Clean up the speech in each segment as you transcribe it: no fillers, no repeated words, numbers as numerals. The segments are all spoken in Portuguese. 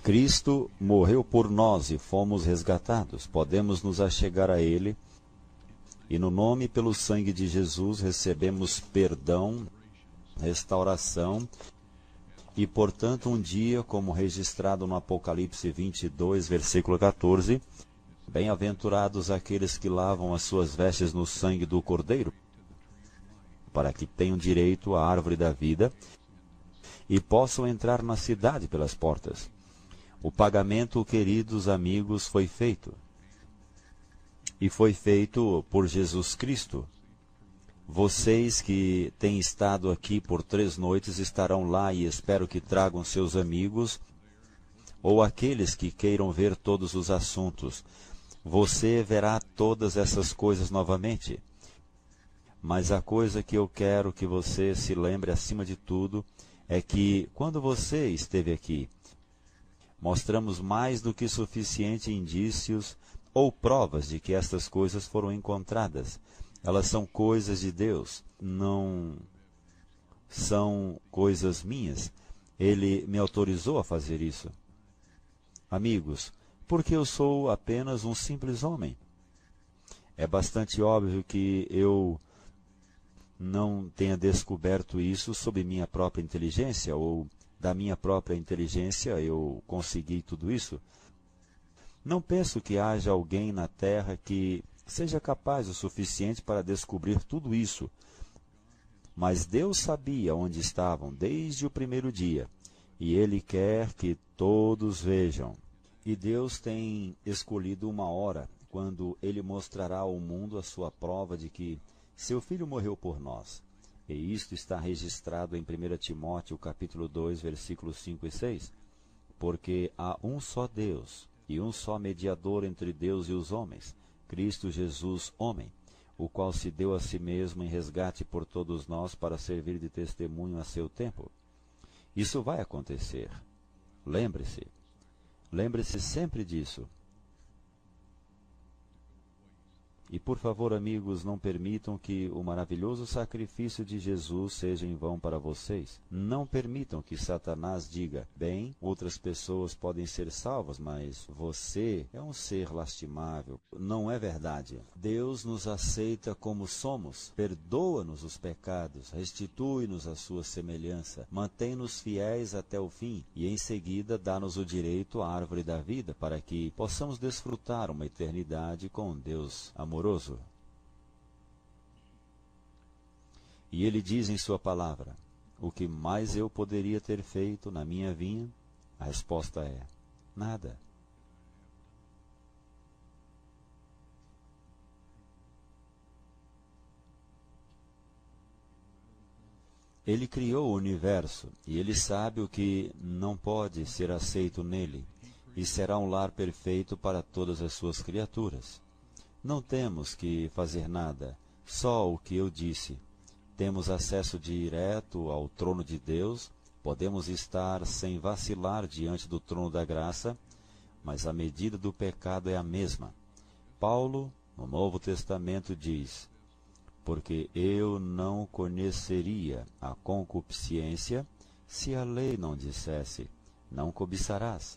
Cristo morreu por nós e fomos resgatados. Podemos nos achegar a Ele e no nome e pelo sangue de Jesus recebemos perdão, restauração e, portanto, um dia, como registrado no Apocalipse 22, versículo 14, bem-aventurados aqueles que lavam as suas vestes no sangue do Cordeiro, para que tenham direito à árvore da vida e possam entrar na cidade pelas portas. O pagamento, queridos amigos, foi feito. E foi feito por Jesus Cristo. Vocês que têm estado aqui por 3 noites estarão lá e espero que tragam seus amigos ou aqueles que queiram ver todos os assuntos. Você verá todas essas coisas novamente. Mas a coisa que eu quero que você se lembre acima de tudo é que, quando você esteve aqui, mostramos mais do que suficiente indícios ou provas de que estas coisas foram encontradas. Elas são coisas de Deus, não são coisas minhas. Ele me autorizou a fazer isso. Amigos, porque eu sou apenas um simples homem. É bastante óbvio que eu não tenha descoberto isso sob minha própria inteligência, ou da minha própria inteligência eu consegui tudo isso. Não penso que haja alguém na Terra que seja capaz o suficiente para descobrir tudo isso. Mas Deus sabia onde estavam desde o primeiro dia, e Ele quer que todos vejam. E Deus tem escolhido uma hora, quando Ele mostrará ao mundo a sua prova de que seu Filho morreu por nós. E isto está registrado em 1 Timóteo, capítulo 2, versículos 5 e 6. Porque há um só Deus, e um só mediador entre Deus e os homens, Cristo Jesus, homem, o qual se deu a si mesmo em resgate por todos nós para servir de testemunho a seu tempo. Isso vai acontecer. Lembre-se. Lembre-se sempre disso. E, por favor, amigos, não permitam que o maravilhoso sacrifício de Jesus seja em vão para vocês. Não permitam que Satanás diga, bem, outras pessoas podem ser salvas, mas você é um ser lastimável. Não é verdade. Deus nos aceita como somos, perdoa-nos os pecados, restitui-nos a sua semelhança, mantém-nos fiéis até o fim e, em seguida, dá-nos o direito à árvore da vida para que possamos desfrutar uma eternidade com Deus amoroso. E ele diz em sua palavra, o que mais eu poderia ter feito na minha vinha? A resposta é, nada. Ele criou o universo, e ele sabe o que não pode ser aceito nele, e será um lar perfeito para todas as suas criaturas. Não temos que fazer nada, só o que eu disse. Temos acesso direto ao trono de Deus, podemos estar sem vacilar diante do trono da graça, mas a medida do pecado é a mesma. Paulo, no Novo Testamento, diz, porque eu não conheceria a concupiscência se a lei não dissesse, não cobiçarás.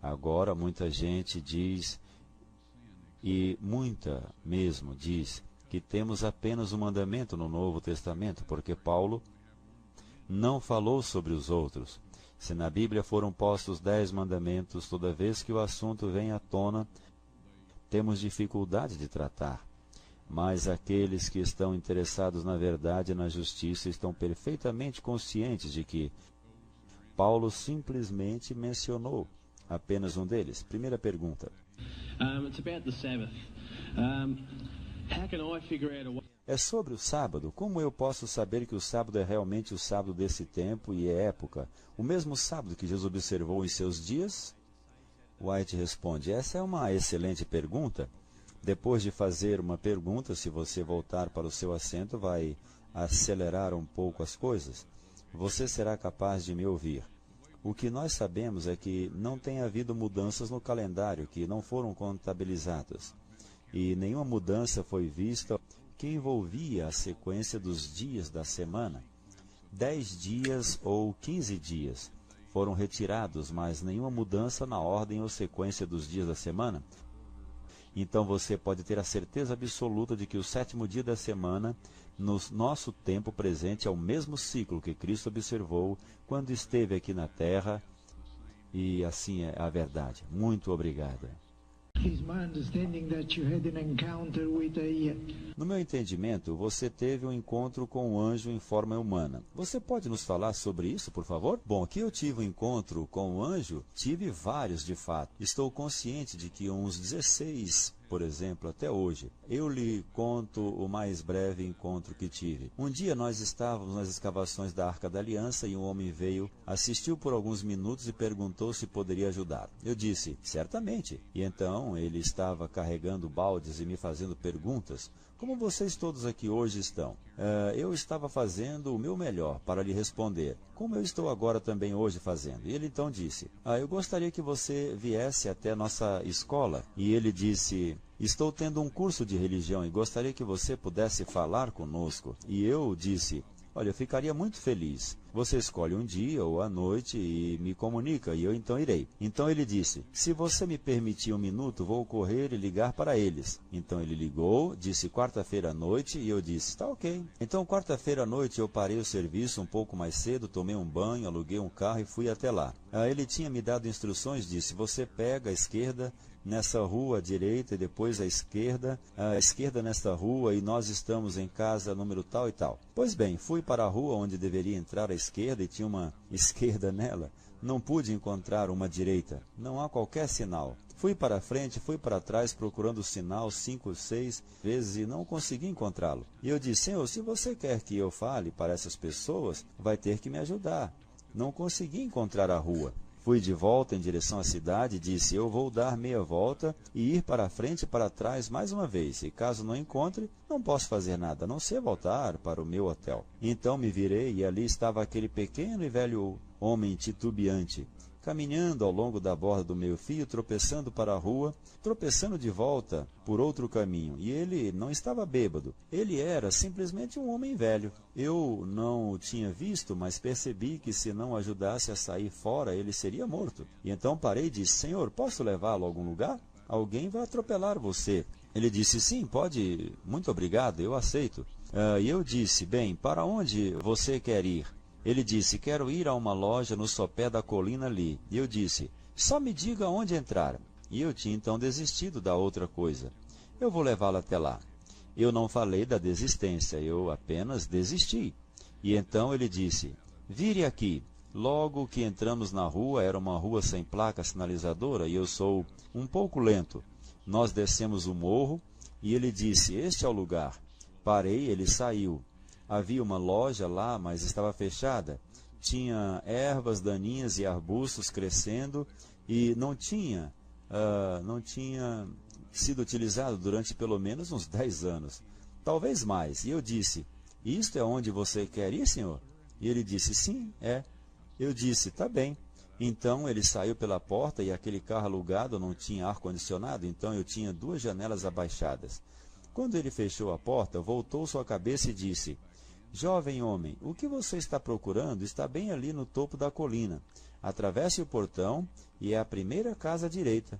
Agora muita gente diz, e muita mesmo diz, que temos apenas um mandamento no Novo Testamento, porque Paulo não falou sobre os outros. Se na Bíblia foram postos 10 mandamentos, toda vez que o assunto vem à tona, temos dificuldade de tratar. Mas aqueles que estão interessados na verdade e na justiça estão perfeitamente conscientes de que Paulo simplesmente mencionou apenas um deles. Primeira pergunta. É sobre o sábado. Como eu posso saber que o sábado é realmente o sábado desse tempo e época? O mesmo sábado que Jesus observou em seus dias? White responde, essa é uma excelente pergunta. Depois de fazer uma pergunta, se você voltar para o seu assento, vai acelerar um pouco as coisas. Você será capaz de me ouvir. O que nós sabemos é que não tem havido mudanças no calendário que não foram contabilizadas. E nenhuma mudança foi vista que envolvia a sequência dos dias da semana. 10 dias ou 15 dias. foram retirados, mas nenhuma mudança na ordem ou sequência dos dias da semana. Então você pode ter a certeza absoluta de que o sétimo dia da semana, no nosso tempo presente, é o mesmo ciclo que Cristo observou quando esteve aqui na Terra, e assim é a verdade. Muito obrigado. No meu entendimento, você teve um encontro com um anjo em forma humana. Você pode nos falar sobre isso, por favor? Bom, que eu tive um encontro com um anjo, tive vários de fato. Estou consciente de que uns 16, por exemplo, até hoje. Eu lhe conto o mais breve encontro que tive. Um dia nós estávamos nas escavações da Arca da Aliança e um homem veio, assistiu por alguns minutos e perguntou se poderia ajudar. Eu disse, certamente. E então ele estava carregando baldes e me fazendo perguntas, como vocês todos aqui hoje estão. Eu estava fazendo o meu melhor para lhe responder, como eu estou agora também hoje fazendo. E ele então disse, eu gostaria que você viesse até nossa escola. E ele disse, estou tendo um curso de religião e gostaria que você pudesse falar conosco. E eu disse, olha, eu ficaria muito feliz. Você escolhe um dia ou a noite e me comunica, e eu então irei. Então ele disse, se você me permitir um minuto, vou correr e ligar para eles. Então ele ligou, disse quarta-feira à noite, e eu disse, tá ok. Então quarta-feira à noite eu parei o serviço um pouco mais cedo, tomei um banho, aluguei um carro e fui até lá. Ele tinha me dado instruções, disse, você pega a esquerda, nessa rua à direita e depois à esquerda nesta rua, e nós estamos em casa número tal e tal. Pois bem, fui para a rua onde deveria entrar à esquerda e tinha uma esquerda nela. Não pude encontrar uma direita. Não há qualquer sinal. Fui para frente, fui para trás procurando o sinal 5, 6 vezes e não consegui encontrá-lo. E eu disse, Senhor, se você quer que eu fale para essas pessoas, vai ter que me ajudar. Não consegui encontrar a rua. Fui de volta em direção à cidade e disse, eu vou dar meia volta e ir para frente e para trás mais uma vez. E caso não encontre, não posso fazer nada, a não ser voltar para o meu hotel. Então me virei e ali estava aquele pequeno e velho homem titubeante, caminhando ao longo da borda do meio-fio, tropeçando para a rua, tropeçando de volta por outro caminho. E ele não estava bêbado. Ele era simplesmente um homem velho. Eu não o tinha visto, mas percebi que se não ajudasse a sair fora, ele seria morto. E então parei e disse, Senhor, posso levá-lo a algum lugar? Alguém vai atropelar você. Ele disse, sim, pode, muito obrigado, eu aceito. E eu disse, bem, para onde você quer ir? Ele disse, quero ir a uma loja no sopé da colina ali. E eu disse, só me diga onde entrar. E eu tinha então desistido da outra coisa. Eu vou levá-lo até lá. Eu não falei da desistência, eu apenas desisti. E então ele disse, vire aqui. Logo que entramos na rua, era uma rua sem placa sinalizadora e eu sou um pouco lento. Nós descemos o morro e ele disse, este é o lugar. Parei, ele saiu. Havia uma loja lá, mas estava fechada. Tinha ervas daninhas e arbustos crescendo e não tinha sido utilizado durante pelo menos uns 10 anos. Talvez mais. E eu disse, isto é onde você quer ir, senhor? E ele disse, sim, é. Eu disse, tá bem. Então ele saiu pela porta e aquele carro alugado não tinha ar-condicionado, então eu tinha 2 janelas abaixadas. Quando ele fechou a porta, voltou sua cabeça e disse, jovem homem, o que você está procurando está bem ali no topo da colina. Atravesse o portão e é a primeira casa à direita.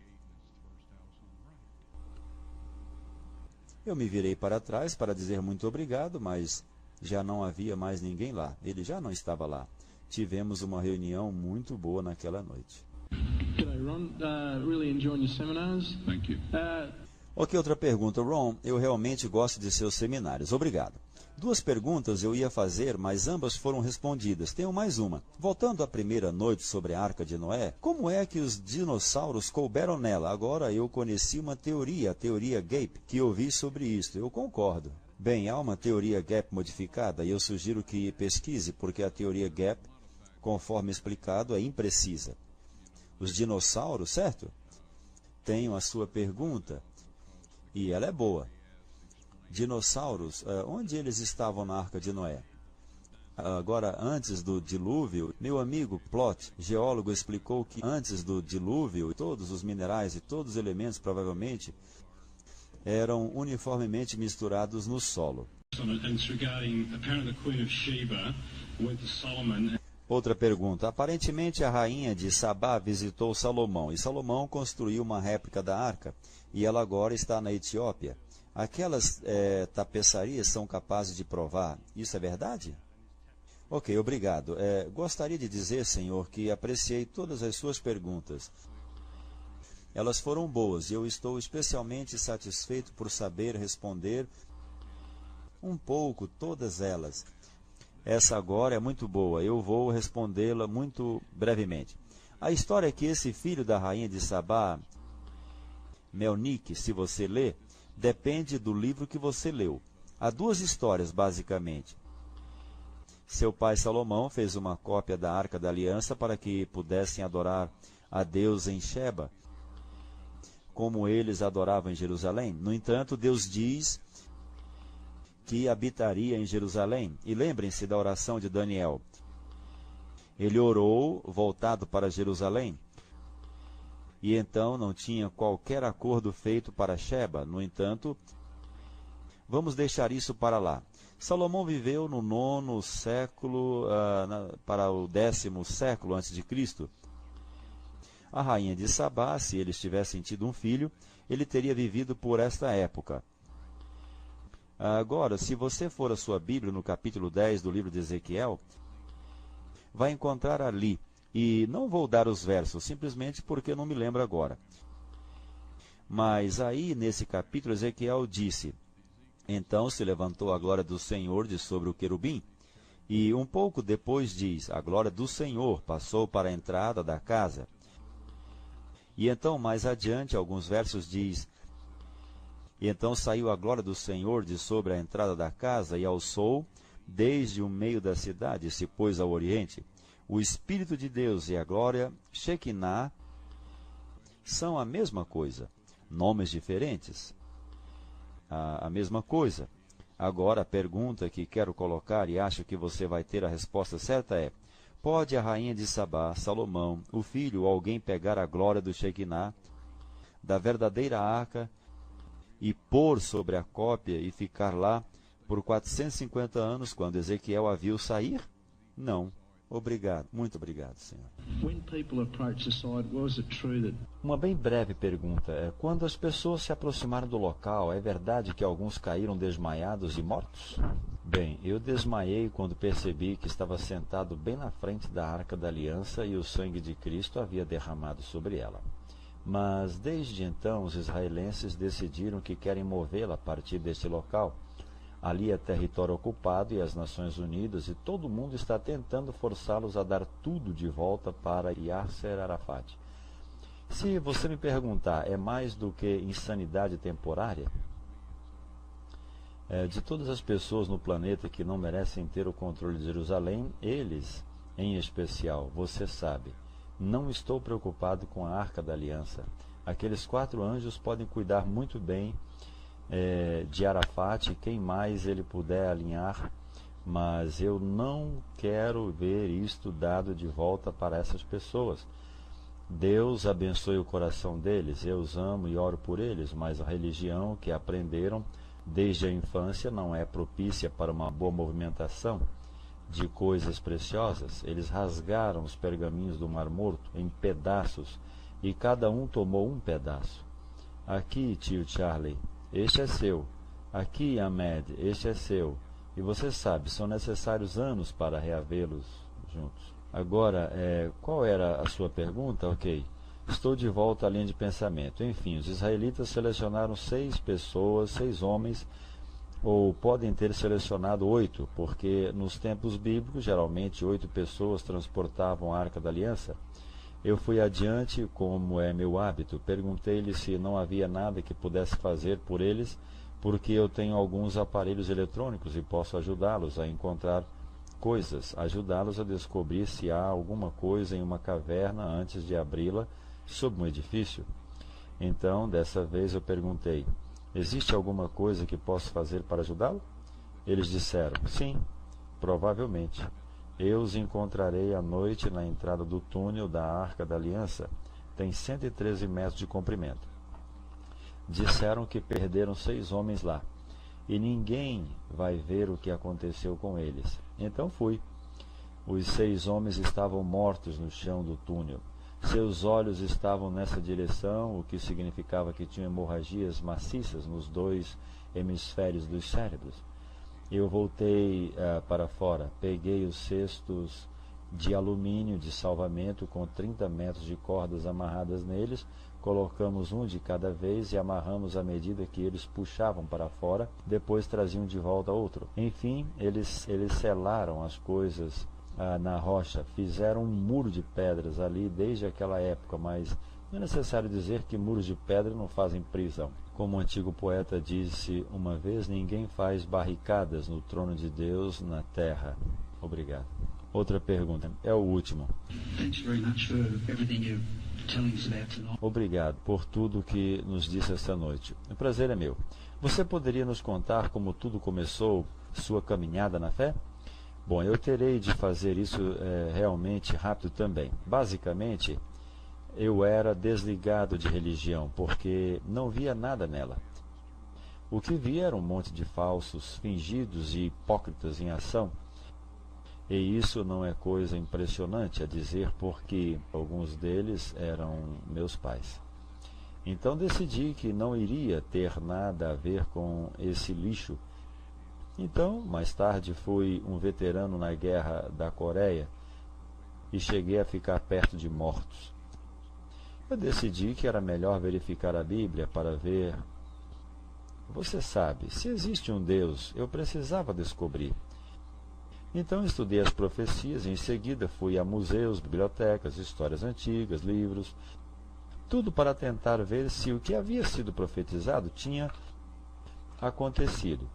Eu me virei para trás para dizer muito obrigado, mas já não havia mais ninguém lá. Ele já não estava lá. Tivemos uma reunião muito boa naquela noite. G'day, Ron. Really enjoying your seminars. Thank you. Ok, outra pergunta. Ron, eu realmente gosto de seus seminários. Obrigado. 2 perguntas eu ia fazer, mas ambas foram respondidas. Tenho mais uma. Voltando à primeira noite sobre a Arca de Noé, como é que os dinossauros couberam nela? Agora eu conheci uma teoria, a teoria Gape, que ouvi sobre isso. Eu concordo. Bem, há uma teoria Gap modificada e eu sugiro que pesquise, porque a teoria Gap, conforme explicado, é imprecisa. Os dinossauros, certo? Tenho a sua pergunta e ela é boa. Dinossauros, onde eles estavam na Arca de Noé? Agora, antes do dilúvio, meu amigo Plot, geólogo, explicou que antes do dilúvio, todos os minerais e todos os elementos provavelmente eram uniformemente misturados no solo. Outra pergunta. Aparentemente a rainha de Sabá visitou Salomão, e Salomão construiu uma réplica da arca, e ela agora está na Etiópia. Aquelas tapeçarias são capazes de provar. Isso é verdade? Ok, obrigado. Gostaria de dizer, Senhor, que apreciei todas as suas perguntas. Elas foram boas e eu estou especialmente satisfeito por saber responder um pouco todas elas. Essa agora é muito boa, eu vou respondê-la muito brevemente. A história é que esse filho da rainha de Sabá, Melnique, se você lê, depende do livro que você leu. Há duas histórias, basicamente. Seu pai Salomão fez uma cópia da Arca da Aliança para que pudessem adorar a Deus em Sheba, como eles adoravam em Jerusalém. No entanto, Deus diz que habitaria em Jerusalém. E lembrem-se da oração de Daniel. Ele orou voltado para Jerusalém. E então não tinha qualquer acordo feito para Sheba. No entanto, vamos deixar isso para lá. Salomão viveu no 9º século para o 10º século antes de Cristo. A rainha de Sabá, se eles tivessem tido um filho, ele teria vivido por esta época. Agora, se você for à sua Bíblia, no capítulo 10 do livro de Ezequiel, vai encontrar ali, e não vou dar os versos, simplesmente porque eu não me lembro agora. Mas aí, nesse capítulo, Ezequiel disse, então se levantou a glória do Senhor de sobre o querubim, e um pouco depois diz, a glória do Senhor passou para a entrada da casa. E então, mais adiante, alguns versos diz, e então saiu a glória do Senhor de sobre a entrada da casa e alçou, desde o meio da cidade, e se pôs ao oriente. O Espírito de Deus e a glória, Shekinah, são a mesma coisa, nomes diferentes. A mesma coisa. Agora, a pergunta que quero colocar, e acho que você vai ter a resposta certa é, pode a rainha de Sabá, Salomão, o filho ou alguém pegar a glória do Shekinah, da verdadeira arca, e pôr sobre a cópia e ficar lá por 450 anos, quando Ezequiel a viu sair? Não. Obrigado. Muito obrigado, Senhor. Uma bem breve pergunta. Quando as pessoas se aproximaram do local, é verdade que alguns caíram desmaiados e mortos? Bem, eu desmaiei quando percebi que estava sentado bem na frente da Arca da Aliança e o sangue de Cristo havia derramado sobre ela. Mas, desde então, os israelenses decidiram que querem movê-la a partir deste local. Ali é território ocupado e as Nações Unidas e todo mundo está tentando forçá-los a dar tudo de volta para Yasser Arafat. Se você me perguntar, é mais do que insanidade temporária? De todas as pessoas no planeta que não merecem ter o controle de Jerusalém, eles, em especial, você sabe, não estou preocupado com a Arca da Aliança. Aqueles 4 anjos podem cuidar muito bem de Arafat, quem mais ele puder alinhar, mas eu não quero ver isto dado de volta para essas pessoas. Deus abençoe o coração deles, eu os amo e oro por eles, mas a religião que aprenderam desde a infância não é propícia para uma boa movimentação de coisas preciosas. Eles rasgaram os pergaminhos do Mar Morto em pedaços e cada um tomou um pedaço. Aqui, tio Charlie, este é seu. Aqui, Ahmed, este é seu. E você sabe, são necessários anos para reavê-los juntos. Agora, qual era a sua pergunta? Ok. Estou de volta à linha de pensamento. Enfim, os israelitas selecionaram 6 pessoas, 6 homens, ou podem ter selecionado 8, porque nos tempos bíblicos, geralmente 8 pessoas transportavam a Arca da Aliança. Eu fui adiante, como é meu hábito, perguntei-lhe se não havia nada que pudesse fazer por eles, porque eu tenho alguns aparelhos eletrônicos e posso ajudá-los a encontrar coisas, ajudá-los a descobrir se há alguma coisa em uma caverna antes de abri-la sob um edifício. Então, dessa vez eu perguntei, existe alguma coisa que posso fazer para ajudá-lo? Eles disseram, sim, provavelmente. Eu os encontrarei à noite na entrada do túnel da Arca da Aliança. Tem 113 metros de comprimento. Disseram que perderam 6 homens lá. E ninguém vai ver o que aconteceu com eles. Então fui. Os 6 homens estavam mortos no chão do túnel. Seus olhos estavam nessa direção, o que significava que tinham hemorragias maciças nos 2 hemisférios dos cérebros. Eu voltei para fora, peguei os cestos de alumínio de salvamento com 30 metros de cordas amarradas neles, colocamos um de cada vez e amarramos à medida que eles puxavam para fora, depois traziam de volta outro. Enfim, eles selaram as coisas na rocha, fizeram um muro de pedras ali desde aquela época, mas não é necessário dizer que muros de pedra não fazem prisão. Como o antigo poeta disse uma vez, ninguém faz barricadas no trono de Deus na terra. Obrigado. Outra pergunta, é o último. Obrigado por tudo que nos disse esta noite. O prazer é meu. Você poderia nos contar como tudo começou, sua caminhada na fé? Bom, eu terei de fazer isso realmente rápido também. Basicamente, eu era desligado de religião, porque não via nada nela. O que via era um monte de falsos, fingidos e hipócritas em ação. E isso não é coisa impressionante a dizer, porque alguns deles eram meus pais. Então decidi que não iria ter nada a ver com esse lixo. Então, mais tarde, fui um veterano na Guerra da Coreia e cheguei a ficar perto de mortos. Eu decidi que era melhor verificar a Bíblia para ver. Você sabe, se existe um Deus, eu precisava descobrir. Então estudei as profecias e em seguida fui a museus, bibliotecas, histórias antigas, livros, tudo para tentar ver se o que havia sido profetizado tinha acontecido.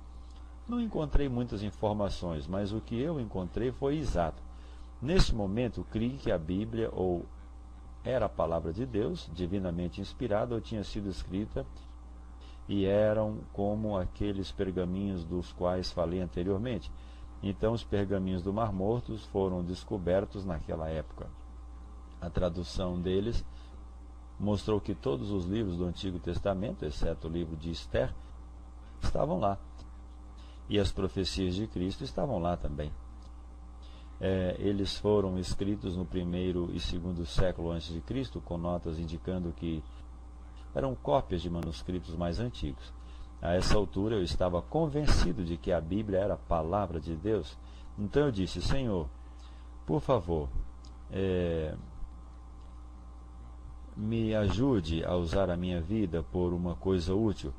Não encontrei muitas informações, mas o que eu encontrei foi exato. Neste momento, criei que a Bíblia ou era a palavra de Deus, divinamente inspirada, ou tinha sido escrita, e eram como aqueles pergaminhos dos quais falei anteriormente. Então, os pergaminhos do Mar Morto foram descobertos naquela época. A tradução deles mostrou que todos os livros do Antigo Testamento, exceto o livro de Esther, estavam lá. E as profecias de Cristo estavam lá também. Eles foram escritos no 1º e 2º século a.C., com notas indicando que eram cópias de manuscritos mais antigos. A essa altura eu estava convencido de que a Bíblia era a palavra de Deus. Então eu disse, Senhor, por favor, me ajude a usar a minha vida por uma coisa útil.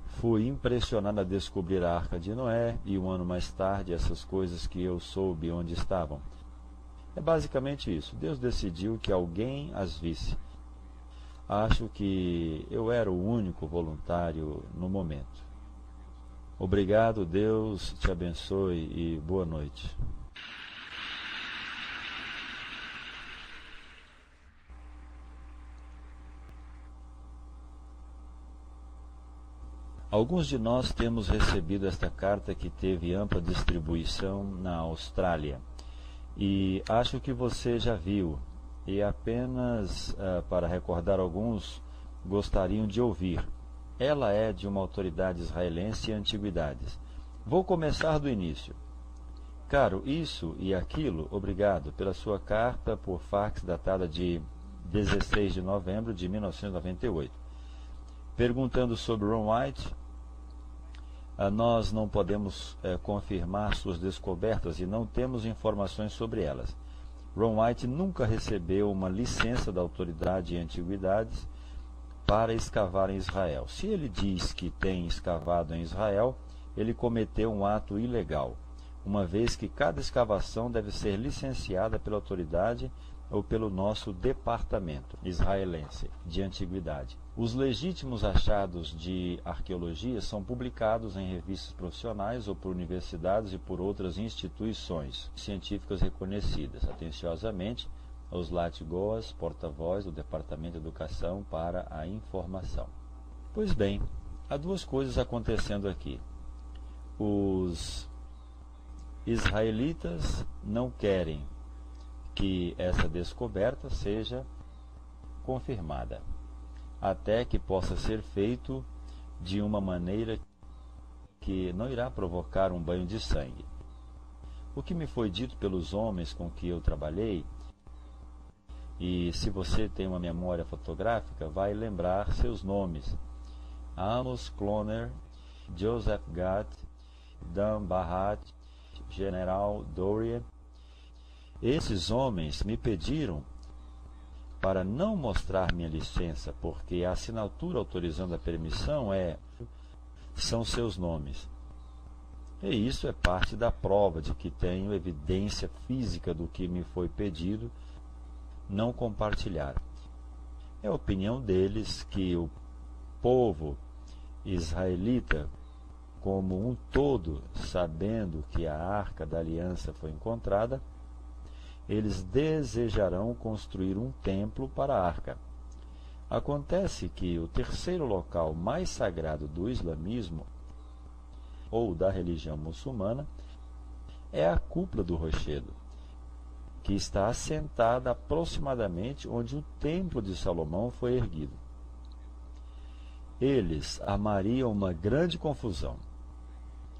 Fui impressionado a descobrir a Arca de Noé e um ano mais tarde essas coisas que eu soube onde estavam. É basicamente isso. Deus decidiu que alguém as visse. Acho que eu era o único voluntário no momento. Obrigado, Deus te abençoe e boa noite. Alguns de nós temos recebido esta carta que teve ampla distribuição na Austrália. E acho que você já viu. E apenas para recordar alguns, gostariam de ouvir. Ela é de uma autoridade israelense em antiguidades. Vou começar do início. Caro, isso e aquilo, obrigado pela sua carta por fax datada de 16 de novembro de 1998. Perguntando sobre Ron White, nós não podemos confirmar suas descobertas e não temos informações sobre elas. Ron White nunca recebeu uma licença da autoridade em antiguidades para escavar em Israel. Se ele diz que tem escavado em Israel, ele cometeu um ato ilegal, uma vez que cada escavação deve ser licenciada pela autoridade ou pelo nosso departamento israelense de antiguidade. Os legítimos achados de arqueologia são publicados em revistas profissionais ou por universidades e por outras instituições científicas reconhecidas. Atenciosamente, os Latgoas, porta-voz do Departamento de Educação para a Informação. Pois bem, há duas coisas acontecendo aqui. Os israelitas não querem que essa descoberta seja confirmada, até que possa ser feito de uma maneira que não irá provocar um banho de sangue. O que me foi dito pelos homens com que eu trabalhei, e se você tem uma memória fotográfica, vai lembrar seus nomes: Amos Kloner, Joseph Gatt, Dan Bahat, General Dorian. Esses homens me pediram para não mostrar minha licença, porque a assinatura autorizando a permissão são seus nomes. E isso é parte da prova de que tenho evidência física do que me foi pedido não compartilhar. É a opinião deles que o povo israelita, como um todo, sabendo que a Arca da Aliança foi encontrada, eles desejarão construir um templo para a Arca. Acontece que o terceiro local mais sagrado do islamismo, ou da religião muçulmana, é a cúpula do rochedo, que está assentada aproximadamente onde o Templo de Salomão foi erguido. Eles armariam uma grande confusão,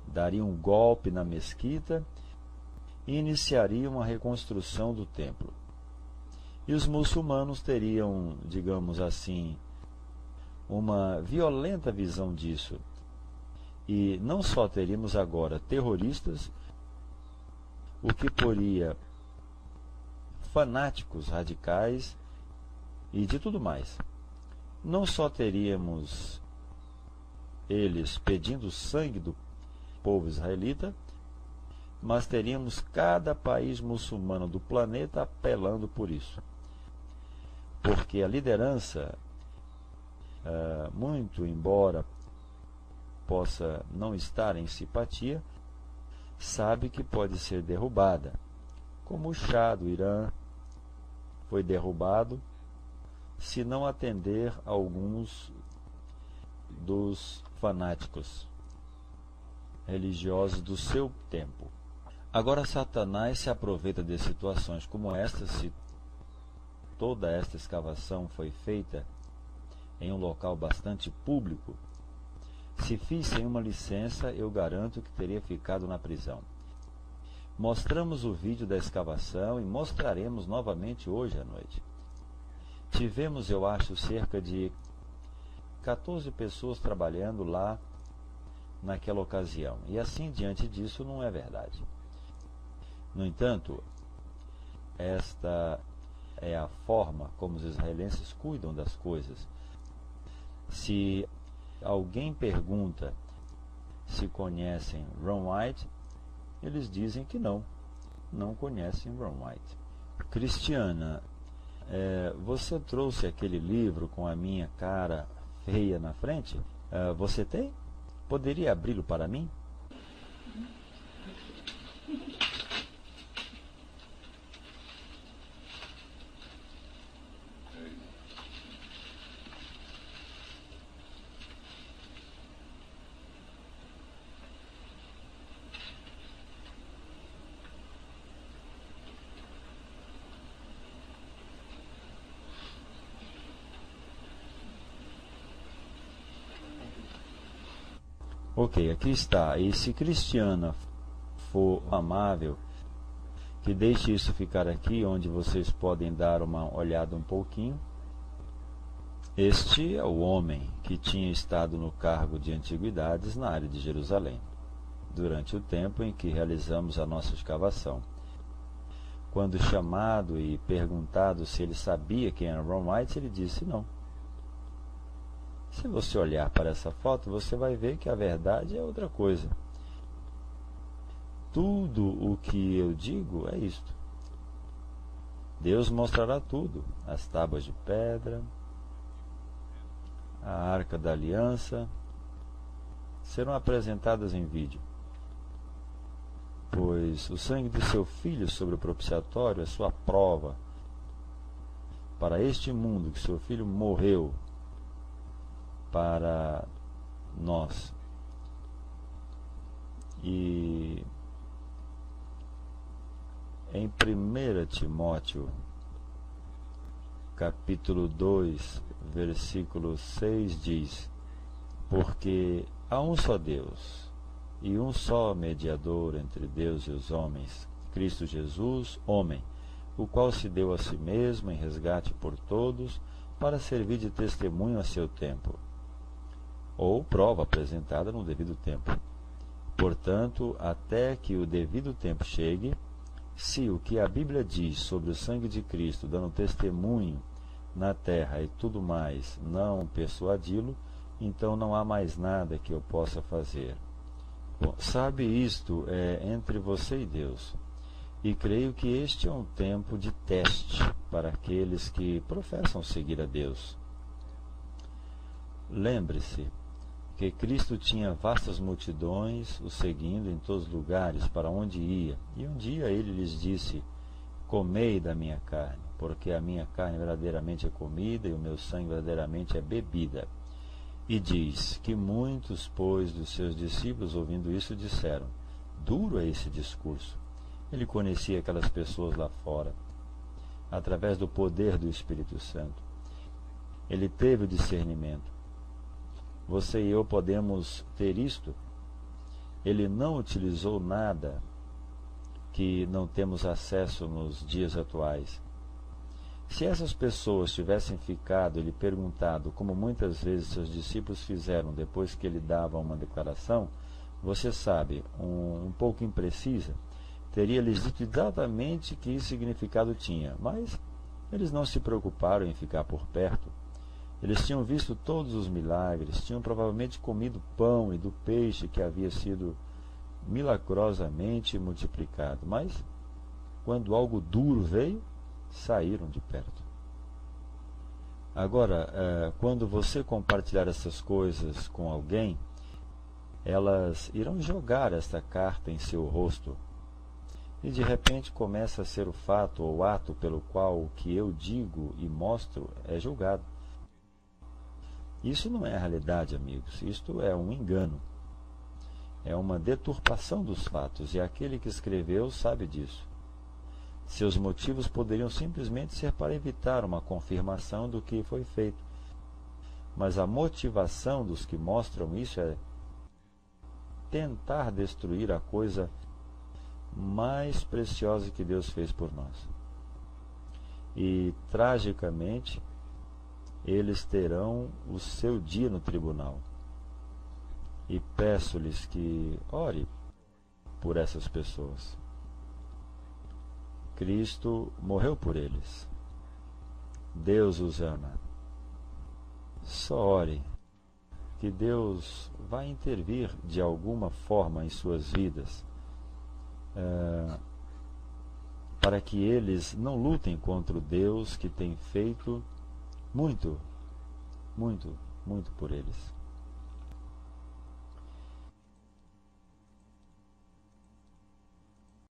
dariam um golpe na mesquita e iniciariam a reconstrução do templo. E os muçulmanos teriam, digamos assim, uma violenta visão disso. E não só teríamos agora terroristas, o que poria fanáticos radicais e de tudo mais. Não só teríamos eles pedindo o sangue do povo israelita, mas teríamos cada país muçulmano do planeta apelando por isso. Porque a liderança, muito embora possa não estar em simpatia, sabe que pode ser derrubada, como o Shah do Irã foi derrubado se não atender a alguns dos fanáticos religiosos do seu tempo. Agora Satanás se aproveita de situações como esta. Se toda esta escavação foi feita em um local bastante público, se fiz sem uma licença, eu garanto que teria ficado na prisão. Mostramos o vídeo da escavação e mostraremos novamente hoje à noite. Tivemos, eu acho, cerca de 14 pessoas trabalhando lá naquela ocasião. E assim, diante disso, não é verdade. No entanto, esta é a forma como os israelenses cuidam das coisas. Se alguém pergunta se conhecem Ron White, eles dizem que não conhecem Ron White. Cristiana, você trouxe aquele livro com a minha cara feia na frente? Você tem? Poderia abri-lo para mim? Ok, aqui está. E se Cristiana for amável, que deixe isso ficar aqui, onde vocês podem dar uma olhada um pouquinho. Este é o homem que tinha estado no cargo de antiguidades na área de Jerusalém, durante o tempo em que realizamos a nossa escavação. Quando chamado e perguntado se ele sabia quem era Ron White, ele disse não. Se você olhar para essa foto, você vai ver que a verdade é outra coisa. Tudo o que eu digo é isto. Deus mostrará tudo: as tábuas de pedra, a Arca da Aliança, serão apresentadas em vídeo. Pois o sangue de seu filho sobre o propiciatório é sua prova para este mundo que seu filho morreu para nós. E em 1 Timóteo capítulo 2, versículo 6 diz: porque há um só Deus e um só mediador entre Deus e os homens, Cristo Jesus, homem, o qual se deu a si mesmo em resgate por todos, para servir de testemunho a seu tempo, ou prova apresentada no devido tempo. Portanto, até que o devido tempo chegue, se o que a Bíblia diz sobre o sangue de Cristo, dando testemunho na terra e tudo mais, não persuadi-lo, então não há mais nada que eu possa fazer. Bom, sabe, isto é entre você e Deus. E creio que este é um tempo de teste para aqueles que professam seguir a Deus. Lembre-se que Cristo tinha vastas multidões o seguindo em todos os lugares para onde ia. E um dia ele lhes disse: comei da minha carne, porque a minha carne verdadeiramente é comida e o meu sangue verdadeiramente é bebida. E diz que muitos, pois, dos seus discípulos, ouvindo isso, disseram: duro é esse discurso. Ele conhecia aquelas pessoas lá fora, através do poder do Espírito Santo. Ele teve o discernimento. Você e eu podemos ter isto. Ele não utilizou nada que não temos acesso nos dias atuais. Se essas pessoas tivessem ficado e lhe perguntado, como muitas vezes seus discípulos fizeram depois que ele dava uma declaração, você sabe, um pouco imprecisa, teria lhes dito exatamente que significado tinha, mas eles não se preocuparam em ficar por perto. Eles tinham visto todos os milagres, tinham provavelmente comido pão e do peixe que havia sido milagrosamente multiplicado, mas quando algo duro veio, saíram de perto. Agora, quando você compartilhar essas coisas com alguém, elas irão jogar esta carta em seu rosto. E de repente começa a ser o fato ou ato pelo qual o que eu digo e mostro é julgado. Isso não é a realidade, amigos. Isto é um engano. É uma deturpação dos fatos, e aquele que escreveu sabe disso. Seus motivos poderiam simplesmente ser para evitar uma confirmação do que foi feito. Mas a motivação dos que mostram isso é tentar destruir a coisa mais preciosa que Deus fez por nós. E, tragicamente, eles terão o seu dia no tribunal. E peço-lhes que ore por essas pessoas. Cristo morreu por eles. Deus os ama. Só ore que Deus vai intervir de alguma forma em suas vidas, para que eles não lutem contra o Deus que tem feito muito, muito, muito por eles.